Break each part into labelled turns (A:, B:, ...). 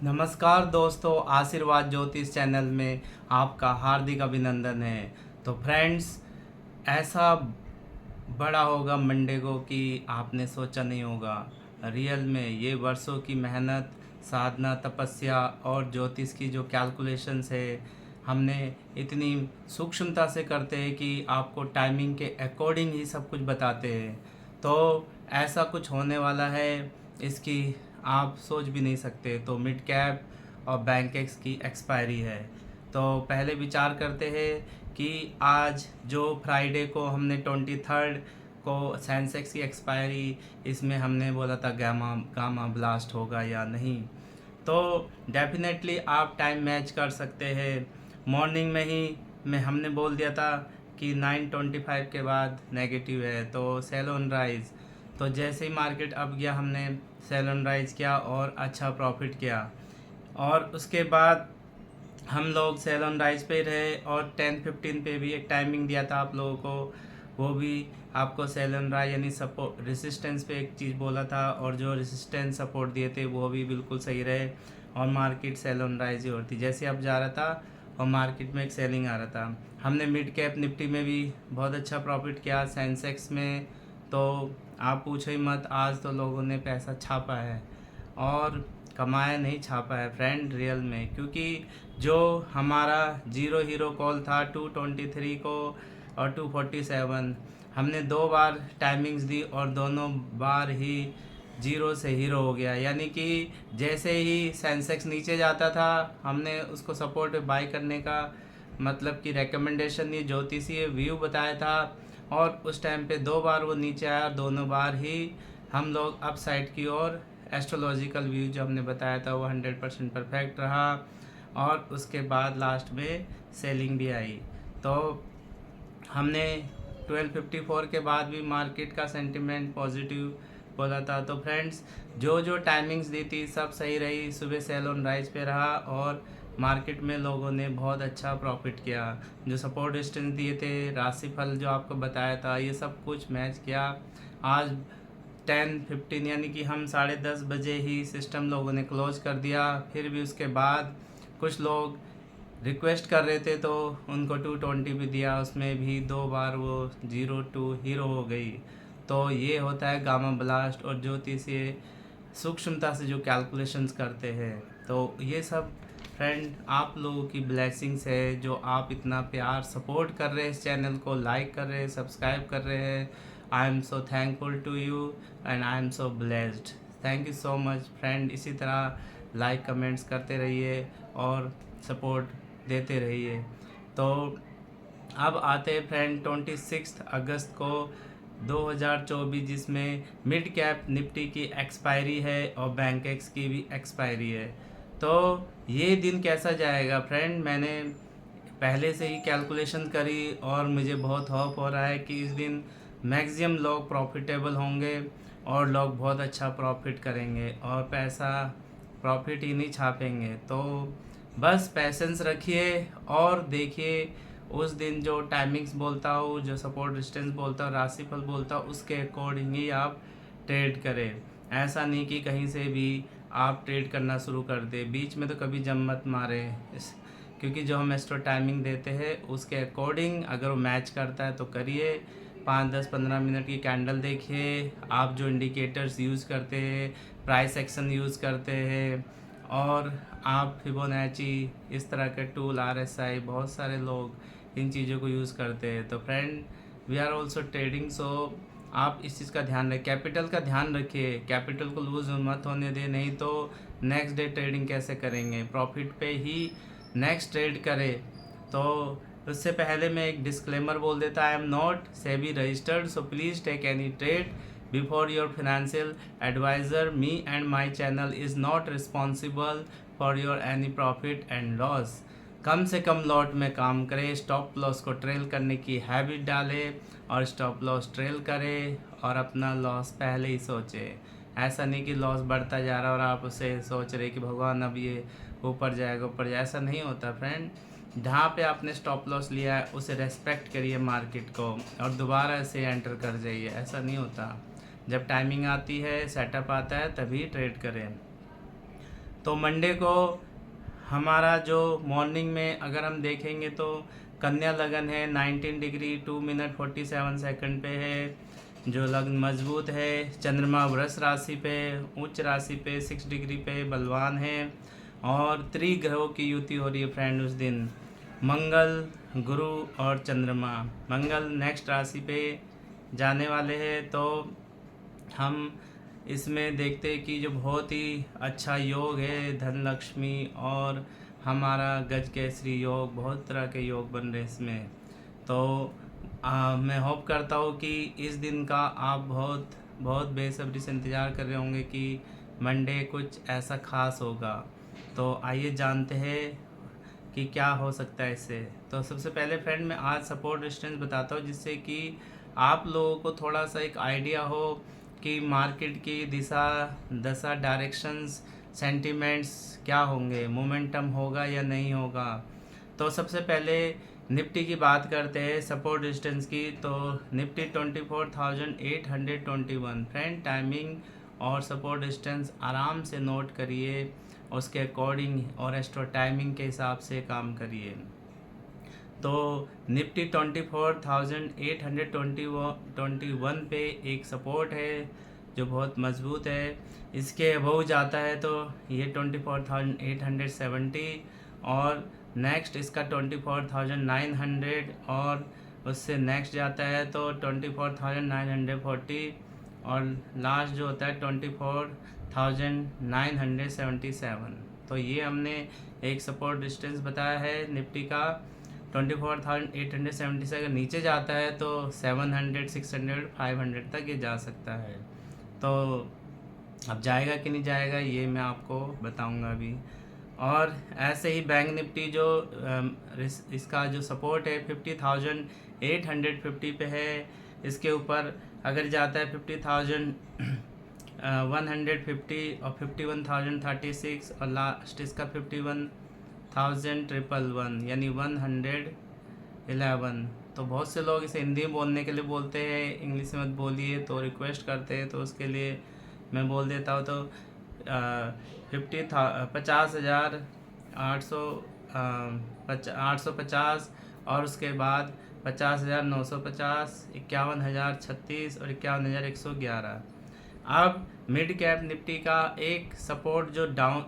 A: नमस्कार दोस्तों, आशीर्वाद ज्योतिष चैनल में आपका हार्दिक अभिनंदन है। तो फ्रेंड्स, ऐसा बड़ा होगा मंडे को कि आपने सोचा नहीं होगा। रियल में ये वर्षों की मेहनत, साधना, तपस्या और ज्योतिष की जो कैलकुलेशंस है, हमने इतनी सूक्ष्मता से करते हैं कि आपको टाइमिंग के अकॉर्डिंग ही सब कुछ बताते हैं। तो ऐसा कुछ होने वाला है, इसकी आप सोच भी नहीं सकते। तो मिड कैप और बैंक एक्स की एक्सपायरी है। तो पहले विचार करते हैं कि आज जो फ्राइडे को हमने 23rd को सेंसेक्स की एक्सपायरी, इसमें हमने बोला था गामा गामा ब्लास्ट होगा या नहीं। तो डेफिनेटली आप टाइम मैच कर सकते हैं। मॉर्निंग में ही हमने बोल दिया था कि 9:25 के बाद नेगेटिव है, तो सेल ऑन राइज। तो जैसे ही मार्केट अप गया, हमने सेल ऑन राइज किया और अच्छा प्रॉफिट किया। और उसके बाद हम लोग सेल ऑन राइज पे रहे और 10:15 पे भी एक टाइमिंग दिया था आप लोगों को, वो भी आपको सेल ऑन राइज यानी सपोर्ट रेसिस्टेंस पे एक चीज़ बोला था, और जो रेसिस्टेंस सपोर्ट दिए थे वो भी बिल्कुल सही रहे और मार्केट सेल ऑन राइज ही होती जैसे अब जा रहा था और मार्केट में एक सेलिंग आ रहा था। हमने मिड कैप निफ्टी में भी बहुत अच्छा प्रॉफिट किया। सेंसेक्स में तो आप पूछो ही मत, आज तो लोगों ने पैसा छापा है और कमाया नहीं, छापा है फ्रेंड रियल में। क्योंकि जो हमारा जीरो हीरो कॉल था 223 को और 247, हमने 2 बार टाइमिंग्स दी और दोनों बार ही जीरो से हीरो हो गया। यानी कि जैसे ही सेंसेक्स नीचे जाता था, हमने उसको सपोर्ट बाय करने का मतलब कि रिकमेंडेशन ये ज्योतिषीय व्यू बताया था, और उस टाइम पे 2 बार वो नीचे आया, दोनों बार ही हम लोग अप साइड की ओर एस्ट्रोलॉजिकल व्यू जो हमने बताया था वो 100% परफेक्ट रहा। और उसके बाद लास्ट में सेलिंग भी आई। तो हमने 12:54 के बाद भी मार्केट का सेंटिमेंट पॉजिटिव बोला था। तो फ्रेंड्स, जो जो टाइमिंग्स दी थी सब सही रही। सुबह सेल ऑन राइज पे रहा और मार्केट में लोगों ने बहुत अच्छा प्रॉफिट किया। जो सपोर्ट डिस्टेंस दिए थे, राशिफल जो आपको बताया था, ये सब कुछ मैच किया। आज 10:15 यानी कि हम 10:30 बजे ही सिस्टम लोगों ने क्लोज कर दिया। फिर भी उसके बाद कुछ लोग रिक्वेस्ट कर रहे थे तो उनको 220 भी दिया, उसमें भी 2 बार वो 0 टू हीरो हो गई। तो ये होता है गामा ब्लास्ट और ज्योतिषीय सूक्ष्मता से जो कैलकुलेशंस करते हैं। तो ये सब फ्रेंड आप लोगों की ब्लेसिंग्स है, जो आप इतना प्यार सपोर्ट कर रहे हैं, इस चैनल को लाइक कर रहे हैं, सब्सक्राइब कर रहे हैं। I am so thankful to you and I am so blessed. Thank you so much friend. इसी तरह लाइक कमेंट्स करते रहिए और सपोर्ट देते रहिए। तो अब आते हैं फ्रेंड 26 अगस्त को 2024, जिसमें मिड कैप निफ्टी की एक्सपायरी है और बैंक एक्स की भी एक्सपायरी है। तो ये दिन कैसा जाएगा फ्रेंड, मैंने पहले से ही कैलकुलेशन करी और मुझे बहुत होप हो रहा है कि इस दिन मैक्सिमम लोग प्रॉफिटेबल होंगे और लोग बहुत अच्छा प्रॉफिट करेंगे और पैसा प्रॉफिट ही नहीं छापेंगे। तो बस पैसेंस रखिए और देखिए, उस दिन जो टाइमिंग्स बोलता हूँ, जो सपोर्ट डिस्टेंस बोलता हूँ, राशिफल बोलता हूँ, उसके अकॉर्डिंग ही आप ट्रेड करें। ऐसा नहीं कि कहीं से भी आप ट्रेड करना शुरू कर दे, बीच में तो कभी जम मत मारे। क्योंकि जो हम एस्ट्रो टाइमिंग देते हैं उसके अकॉर्डिंग अगर वो मैच करता है तो करिए। 5, 10, 15 मिनट की कैंडल देखिए। आप जो इंडिकेटर्स यूज़ करते हैं, प्राइस एक्शन यूज़ करते हैं, और आप फिबोनाची, इस तरह के टूल, RSI, बहुत सारे लोग इन चीज़ों को यूज़ करते हैं। तो friend, we are also trading, so आप इस चीज़ का ध्यान रखें, कैपिटल का ध्यान रखिए, कैपिटल को लूज मत होने दें, नहीं तो नेक्स्ट डे ट्रेडिंग कैसे करेंगे, प्रॉफिट पे ही नेक्स्ट ट्रेड करें। तो उससे पहले मैं एक डिस्क्लेमर बोल देता, I am not SEBI registered, so please take any trade before your financial advisor. Me and my channel is not responsible for your any profit and loss. कम से कम लॉट में काम करें, स्टॉप लॉस को ट्रेल करने की हैबिट डालें और स्टॉप लॉस ट्रेल करें और अपना लॉस पहले ही सोचें। ऐसा नहीं कि लॉस बढ़ता जा रहा और आप उसे सोच रहे कि भगवान अब ये ऊपर जाएगा ऊपर जाए, ऐसा नहीं होता फ्रेंड। जहाँ पे आपने स्टॉप लॉस लिया है उसे रेस्पेक्ट करिए मार्केट को और दोबारा से एंटर कर जाइए, ऐसा नहीं होता। जब टाइमिंग आती है, सेटअप आता है, तभी ट्रेड करें। तो मंडे को हमारा जो मॉर्निंग में अगर हम देखेंगे तो कन्या लगन है 19 डिग्री 2 मिनट 47 सेकंड पे है, जो लग्न मजबूत है। चंद्रमा वृष राशि पे, उच्च राशि पे 6 डिग्री पे बलवान है, और त्रिग्रहों की युति हो रही है फ्रेंड उस दिन। मंगल, गुरु और चंद्रमा। मंगल नेक्स्ट राशि पे जाने वाले हैं, तो हम इसमें देखते हैं कि जो बहुत ही अच्छा योग है, धन लक्ष्मी और हमारा गज केसरी योग, बहुत तरह के योग बन रहे इसमें। तो मैं होप करता हूँ कि इस दिन का आप बहुत बहुत बेसब्री से इंतज़ार कर रहे होंगे कि मंडे कुछ ऐसा खास होगा। तो आइए जानते हैं कि क्या हो सकता है इससे। तो सबसे पहले फ्रेंड मैं आज सपोर्ट डिस्टेंस बताता हूँ, जिससे कि आप लोगों को थोड़ा सा एक आइडिया हो कि मार्केट की दिशा दशा, डायरेक्शंस, सेंटिमेंट्स क्या होंगे, मोमेंटम होगा या नहीं होगा। तो सबसे पहले निफ्टी की बात करते हैं, सपोर्ट डिस्टेंस की। तो निफ्टी 24,821 फ्रेंड, टाइमिंग और सपोर्ट डिस्टेंस आराम से नोट करिए, उसके अकॉर्डिंग और एस्ट्रो टाइमिंग के हिसाब से काम करिए। तो निफ्टी 24,821 पे एक सपोर्ट है जो बहुत मजबूत है। इसके अबव जाता है तो ये 24,870, और नेक्स्ट इसका 24,900, और उससे नेक्स्ट जाता है तो 24,940, और लास्ट जो होता है 24,977। तो ये हमने एक सपोर्ट डिस्टेंस बताया है निफ्टी का। 24,870 से अगर नीचे जाता है तो 700, 600, 500 तक ये जा सकता है। तो अब जाएगा कि नहीं जाएगा ये मैं आपको बताऊंगा अभी। और ऐसे ही बैंक निफ्टी जो इसका जो सपोर्ट है 50,850 पे है। इसके ऊपर अगर जाता है 50,150 और 51,036, और लास्ट इसका 51,111 यानी 111। तो बहुत से लोग इसे हिंदी में बोलने के लिए बोलते हैं, इंग्लिश में मत बोलिए, तो रिक्वेस्ट करते हैं, तो उसके लिए मैं बोल देता हूँ। तो 50,850 और उसके बाद 50,950, 51,036 और 51,111। अब मिड कैप निफ्टी का एक सपोर्ट जो डाउन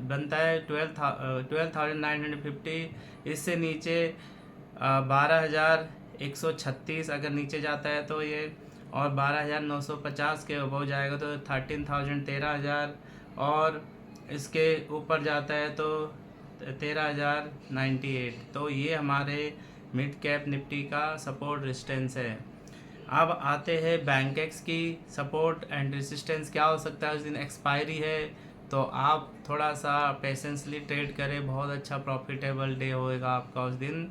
A: बनता है 12,950, इससे नीचे 12,136 अगर नीचे जाता है तो ये, और 12,950 के अबव जाएगा तो 13,000, और इसके ऊपर जाता है तो 13,098। तो ये हमारे मिड कैप निफ्टी का सपोर्ट रेजिस्टेंस है। अब आते हैं बैंकेक्स की सपोर्ट एंड रेजिस्टेंस क्या हो सकता है। उस दिन एक्सपायरी है, तो आप थोड़ा सा पेशेंसली ट्रेड करें, बहुत अच्छा प्रॉफिटेबल डे होएगा आपका उस दिन,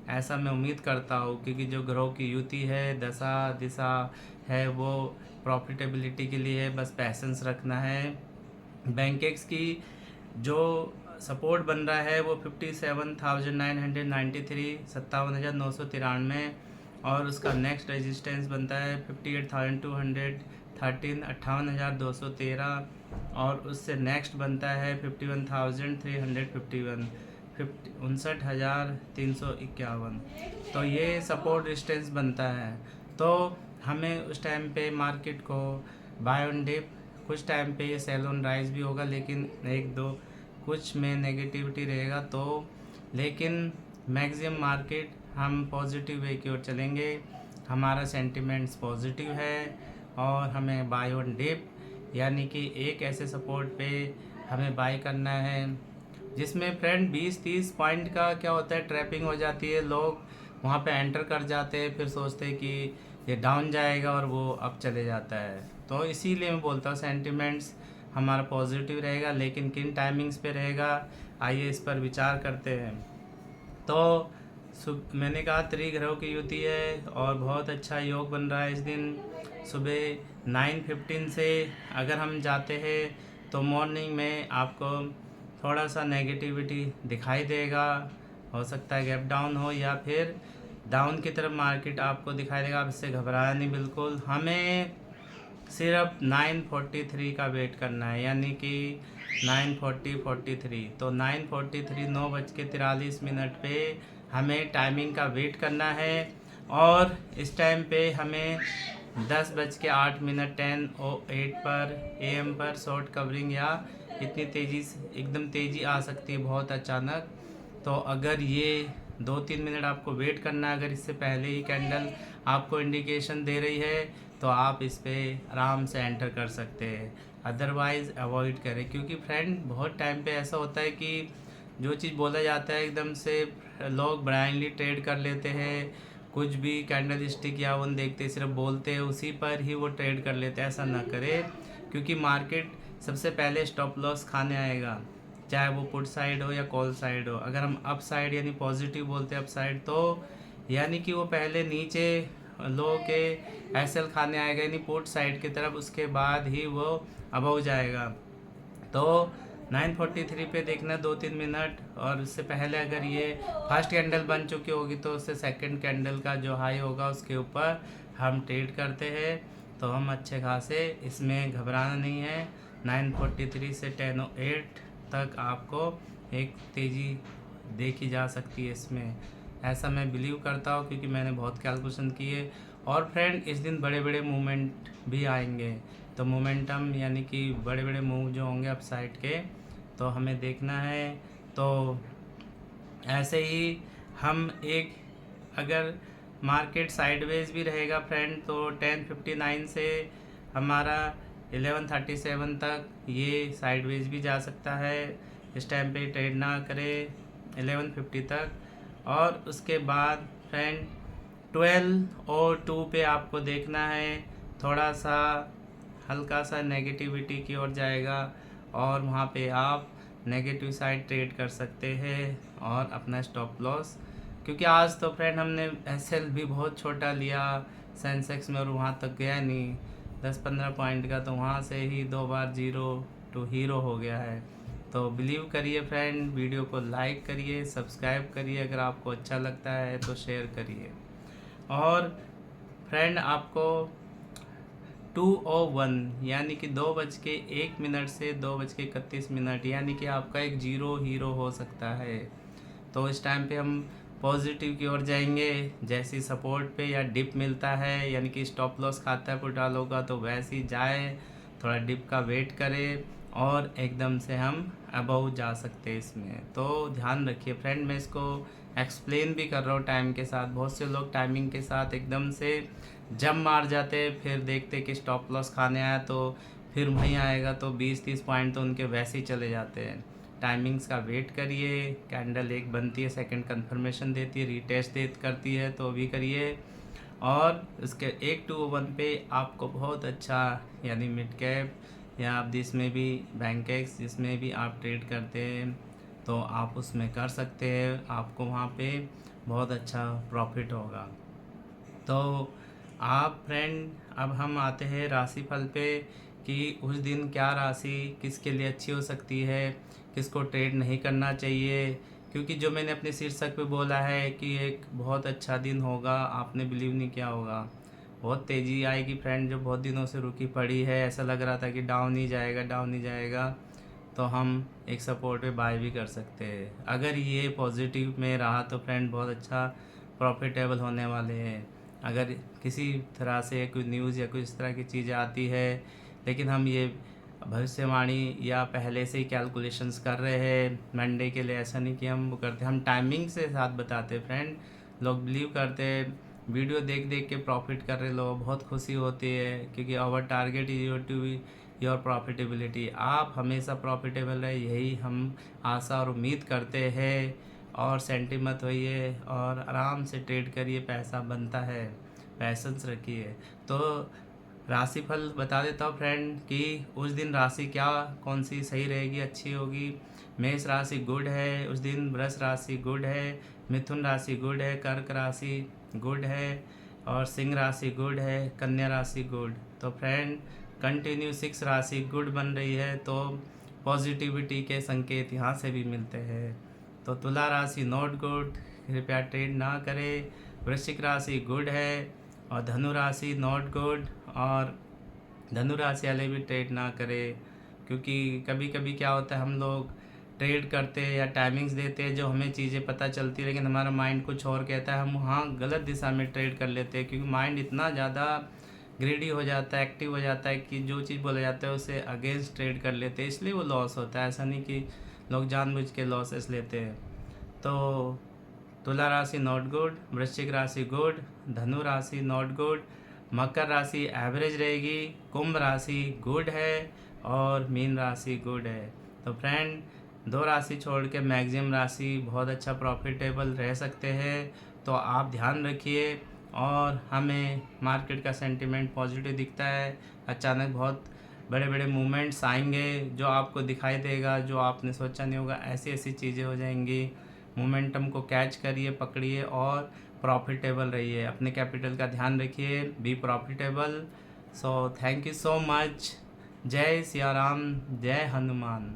A: ऐसा मैं उम्मीद करता हूँ। क्योंकि जो ग्रोह की युति है, दशा दिशा है, वो प्रॉफिटेबिलिटी के लिए है, बस पैसेंस रखना है। बैंकेक्स की जो सपोर्ट बन रहा है वो 57,993, 57,993, और उसका नेक्स्ट रेजिस्टेंस बनता है 58,213, 58,213, और उससे नेक्स्ट बनता है 51,351, 59,351। तो ये सपोर्ट रेजिस्टेंस बनता है। तो हमें उस टाइम पे मार्केट को बाय ऑन डिप, कुछ टाइम पे ये सेल ऑन राइज भी होगा, लेकिन एक दो कुछ में नेगेटिविटी रहेगा। तो लेकिन मैक्सिमम मार्केट हम पॉजिटिव वे की ओर चलेंगे, हमारा सेंटिमेंट्स पॉजिटिव है, और हमें बाय ऑन डिप यानी कि एक ऐसे सपोर्ट पे हमें बाय करना है जिसमें फ्रेंड 20-30 पॉइंट का क्या होता है, ट्रैपिंग हो जाती है। लोग वहाँ पे एंटर कर जाते हैं, फिर सोचते हैं कि ये डाउन जाएगा और वो अप चले जाता है। तो इसीलिए मैं बोलता हूँ सेंटिमेंट्स हमारा पॉजिटिव रहेगा, लेकिन किन टाइमिंग्स पे रहेगा आइए इस पर विचार करते हैं। तो मैंने कहा त्रिग्रहों की युति है और बहुत अच्छा योग बन रहा है इस दिन। सुबह 9:15 से अगर हम जाते हैं तो मॉर्निंग में आपको थोड़ा सा नेगेटिविटी दिखाई देगा, हो सकता है गैप डाउन हो या फिर डाउन की तरफ मार्केट आपको दिखाई देगा। आप इससे घबराया नहीं, बिल्कुल हमें सिर्फ 9:43 का वेट करना है, यानी कि 9:43। तो 9:43 9:43 पे हमें टाइमिंग का वेट करना है। और इस टाइम पे हमें 10:08 10:08 पर AM पर शॉर्ट कवरिंग या इतनी तेज़ी से एकदम तेज़ी आ सकती है बहुत अचानक। तो अगर ये 2-3 मिनट आपको वेट करना है, अगर इससे पहले ही कैंडल आपको इंडिकेशन दे रही है तो आप इस पर आराम से एंटर कर सकते हैं, अदरवाइज़ अवॉइड करें। क्योंकि फ्रेंड बहुत टाइम पे ऐसा होता है कि जो चीज़ बोला जाता है एकदम से लोग ब्लाइंडली ट्रेड कर लेते हैं, कुछ भी कैंडल स्टिक या वन देखते सिर्फ बोलते हैं उसी पर ही वो ट्रेड कर लेते हैं। ऐसा ना करें, क्योंकि मार्केट सबसे पहले स्टॉप लॉस खाने आएगा, चाहे वो पुट साइड हो या कॉल साइड हो। अगर हम अप साइड यानी पॉजिटिव बोलते हैं अप साइड, तो यानी कि वो पहले नीचे लो के एसएल खाने आएगा यानी पुट साइड की तरफ, उसके बाद ही वो अबव जाएगा। तो 9:43 पे देखना 2-3 मिनट, और उससे पहले अगर ये फर्स्ट कैंडल बन चुकी होगी तो उससे सेकंड कैंडल का जो हाई होगा उसके ऊपर हम ट्रेड करते हैं। तो हम अच्छे खासे, इसमें घबराना नहीं है। 9:43 से 10:08 तक आपको एक तेज़ी देखी जा सकती है इसमें, ऐसा मैं बिलीव करता हूँ, क्योंकि मैंने बहुत कैलकुलेशन किए। और फ्रेंड इस दिन बड़े बड़े मूवमेंट भी आएंगे, तो मोमेंटम यानी कि बड़े बड़े मूव जो होंगे अप साइड के, तो हमें देखना है। तो ऐसे ही हम एक, अगर मार्केट साइडवेज भी रहेगा फ्रेंड, तो 10:59 से हमारा 11:37 तक ये साइडवेज भी जा सकता है। इस टाइम पे ट्रेड ना करें 11:50 तक। और उसके बाद फ्रेंड 12:02 पे आपको देखना है, थोड़ा सा हल्का सा नेगेटिविटी की ओर जाएगा, और वहाँ पे आप नेगेटिव साइड ट्रेड कर सकते हैं और अपना स्टॉप लॉस। क्योंकि आज तो फ्रेंड हमने एसएल भी बहुत छोटा लिया सेंसेक्स में, और वहाँ तक गया नहीं 10-15 पॉइंट का, तो वहाँ से ही 2 बार जीरो टू हीरो हो गया है। तो बिलीव करिए फ्रेंड, वीडियो को लाइक करिए, सब्सक्राइब करिए, अगर आपको अच्छा लगता है तो शेयर करिए। और फ्रेंड आपको 2:01 यानी कि 2:01 से 2:31 यानी कि आपका एक जीरो हीरो हो सकता है। तो इस टाइम पे हम पॉजिटिव की ओर जाएंगे। जैसी सपोर्ट पे या डिप मिलता है, यानी कि स्टॉप लॉस खाता है पुट वालों का, तो वैसे ही जाए, थोड़ा डिप का वेट करें और एकदम से हम अबव जा सकते हैं इसमें। तो ध्यान रखिए फ्रेंड, मैं इसको एक्सप्लेन भी कर रहा हूँ टाइम के साथ। बहुत से लोग टाइमिंग के साथ एकदम से जम मार जाते, फिर देखते कि स्टॉप लॉस खाने आया तो फिर वहीं आएगा, तो 20-30 पॉइंट तो उनके वैसे ही चले जाते हैं। टाइमिंग्स का वेट करिए, कैंडल एक बनती है, सेकंड कंफर्मेशन देती है, रीटेस्ट करती है, तो भी करिए। और उसके 1:01 पे आपको बहुत अच्छा, यानी मिड कैप या आप जिसमें भी बैंकेक्स जिसमें भी आप ट्रेड करते हैं तो आप उसमें कर सकते हैं, आपको वहाँ पे बहुत अच्छा प्रॉफिट होगा। तो आप फ्रेंड, अब हम आते हैं राशिफल पे कि उस दिन क्या राशि किसके लिए अच्छी हो सकती है, किसको ट्रेड नहीं करना चाहिए। क्योंकि जो मैंने अपने शीर्षक पे बोला है कि एक बहुत अच्छा दिन होगा, आपने बिलीव नहीं किया होगा। बहुत तेज़ी आएगी फ्रेंड, जो बहुत दिनों से रुकी पड़ी है, ऐसा लग रहा था कि डाउन ही जाएगा डाउन ही जाएगा, तो हम एक सपोर्ट पे बाय भी कर सकते हैं। अगर ये पॉजिटिव में रहा तो फ्रेंड बहुत अच्छा प्रॉफिटेबल होने वाले हैं। अगर किसी तरह से कोई न्यूज़ या कोई इस तरह की चीज़ें आती है, लेकिन हम ये भविष्यवाणी या पहले से ही कैलकुलेशंस कर रहे हैं मंडे के लिए, ऐसा नहीं कि हम वो करते, हम टाइमिंग से साथ बताते फ्रेंड। लोग बिलीव करते हैं, वीडियो देख देख के प्रॉफिट कर रहे लोग, बहुत खुशी होती है, क्योंकि our target is your profitability. आप हमेशा प्रॉफिटेबल रहे, यही हम आशा और उम्मीद करते हैं। और सेंटी मत होइए और आराम से ट्रेड करिए, पैसा बनता है, पैसेंस रखिए। तो राशिफल बता देता हूँ फ्रेंड कि उस दिन राशि क्या कौन सी सही रहेगी, अच्छी होगी। मेष राशि गुड है उस दिन, वृष राशि गुड है, मिथुन राशि गुड है, कर्क राशि गुड है, और सिंह राशि गुड है, कन्या राशि गुड। तो फ्रेंड कंटिन्यू 6 राशि गुड बन रही है, तो पॉजिटिविटी के संकेत यहाँ से भी मिलते हैं। तो तुला राशि नॉट गुड, कृपया ट्रेड ना करें। वृश्चिक राशि गुड है, और धनु राशि नॉट गुड, और धनु राशि वाले भी ट्रेड ना करें, क्योंकि कभी कभी क्या होता है, हम लोग ट्रेड करते हैं या टाइमिंग्स देते हैं जो हमें चीज़ें पता चलती है, लेकिन हमारा माइंड कुछ और कहता है, हम हाँ गलत दिशा में ट्रेड कर लेते हैं, क्योंकि माइंड इतना ज़्यादा ग्रीडी हो जाता है, एक्टिव हो जाता है कि जो चीज़ बोला जाता है उसे अगेंस्ट ट्रेड कर लेते हैं, इसलिए वो लॉस होता है। ऐसा नहीं कि लोग जानबूझ के लॉसेस लेते हैं। तो तुला राशि नॉट गुड, वृश्चिक राशि गुड, धनु राशि नॉट गुड, मकर राशि एवरेज रहेगी, कुंभ राशि गुड है और मीन राशि गुड है। तो फ्रेंड, दो राशि छोड़ के मैक्सिमम राशि बहुत अच्छा प्रॉफिटेबल रह सकते हैं। तो आप ध्यान रखिए। और हमें मार्केट का सेंटिमेंट पॉजिटिव दिखता है, अचानक बहुत बड़े बड़े मूवमेंट्स आएंगे जो आपको दिखाई देगा, जो आपने सोचा नहीं होगा, ऐसी ऐसी चीज़ें हो जाएंगी। मोमेंटम को कैच करिए, पकड़िए और प्रॉफिटेबल रहिए। अपने कैपिटल का ध्यान रखिए, be profitable. So thank you so much. जय सिया राम, जय हनुमान।